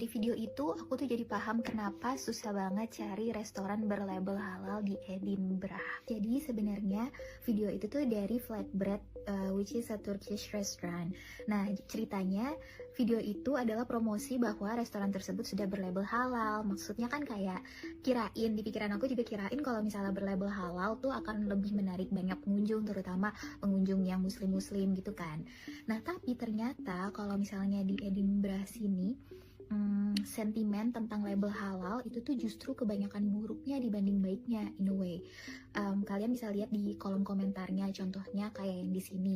video itu aku tuh jadi paham kenapa susah banget cari restoran berlabel halal di Edinburgh. Jadi sebenarnya video itu tuh dari Flatbread, which is a Turkish restaurant. Nah, ceritanya video itu adalah promosi bahwa restoran tersebut sudah berlabel halal. Maksudnya kan kayak kirain, di pikiran aku juga kirain kalau misalnya berlabel halal tuh akan lebih menarik banyak pengunjung, terutama pengunjung yang muslim-muslim gitu kan. Nah, tapi ternyata kalau misalnya di Edinburgh sini, sentimen tentang label halal itu tuh justru kebanyakan buruknya dibanding baiknya in a way. Kalian bisa lihat di kolom komentarnya, contohnya kayak yang di sini.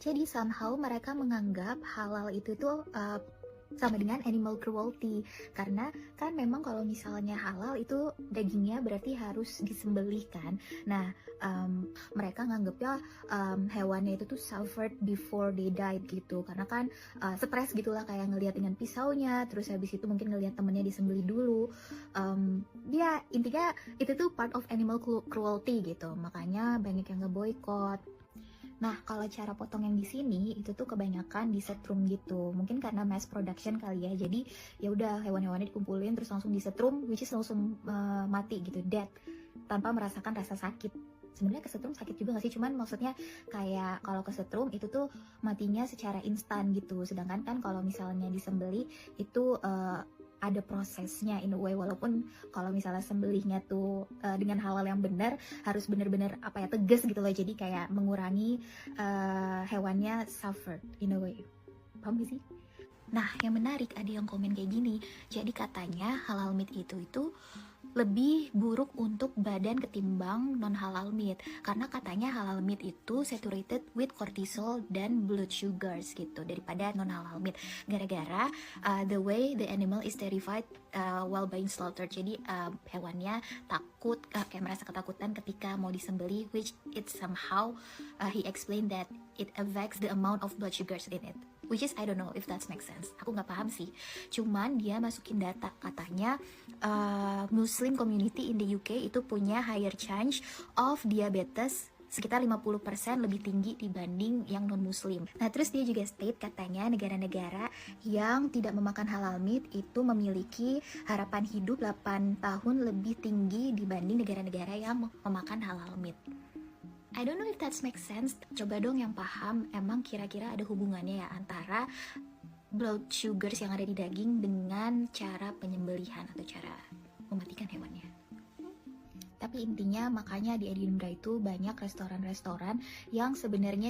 Jadi somehow mereka menganggap halal itu tuh sama dengan animal cruelty, karena kan memang kalau misalnya halal itu dagingnya berarti harus disembelih kan. Nah, mereka nganggapnya hewannya itu tuh suffered before they died gitu, karena kan stres gitulah, kayak ngelihat dengan pisaunya, terus habis itu mungkin ngelihat temennya disembelih dulu. Dia intinya itu tuh part of animal cruelty gitu, makanya banyak yang ngeboikot. Nah, kalau cara potong yang di sini itu tuh kebanyakan di setrum gitu. Mungkin karena mass production kali ya. Jadi ya udah hewan-hewannya dikumpulin terus langsung di setrum, which is langsung mati gitu, dead, tanpa merasakan rasa sakit. Sebenarnya ke setrum sakit juga gak sih? Cuman maksudnya kayak kalau ke setrum itu tuh matinya secara instan gitu. Sedangkan kan kalau misalnya disembelih itu ada prosesnya in a way, walaupun kalau misalnya sembelihnya tuh dengan halal yang benar harus benar-benar apa ya, tegas gitu loh, jadi kayak mengurangi hewannya suffered in a way. Paham gak sih? Nah, yang menarik ada yang komen kayak gini, jadi katanya halal meat itu lebih buruk untuk badan ketimbang non halal meat, karena katanya halal meat itu saturated with cortisol dan blood sugars gitu daripada non halal meat, gara-gara the way the animal is terrified while being slaughtered. Jadi hewannya takut, kayak merasa ketakutan ketika mau disembelih, which it somehow he explained that it affects the amount of blood sugars in it, which is I don't know if that makes sense. Aku nggak paham sih. Cuman dia masukin data, katanya Muslim community in the UK itu punya higher chance of diabetes sekitar 50% lebih tinggi dibanding yang non-muslim. Nah, terus dia juga state katanya negara-negara yang tidak memakan halal meat itu memiliki harapan hidup 8 tahun lebih tinggi dibanding negara-negara yang memakan halal meat. I don't know if that makes sense. Coba dong yang paham, emang kira-kira ada hubungannya ya antara blood sugars yang ada di daging dengan cara penyembelihan atau cara mematikan hewannya. Tapi intinya makanya di Edinburgh itu banyak restoran-restoran yang sebenarnya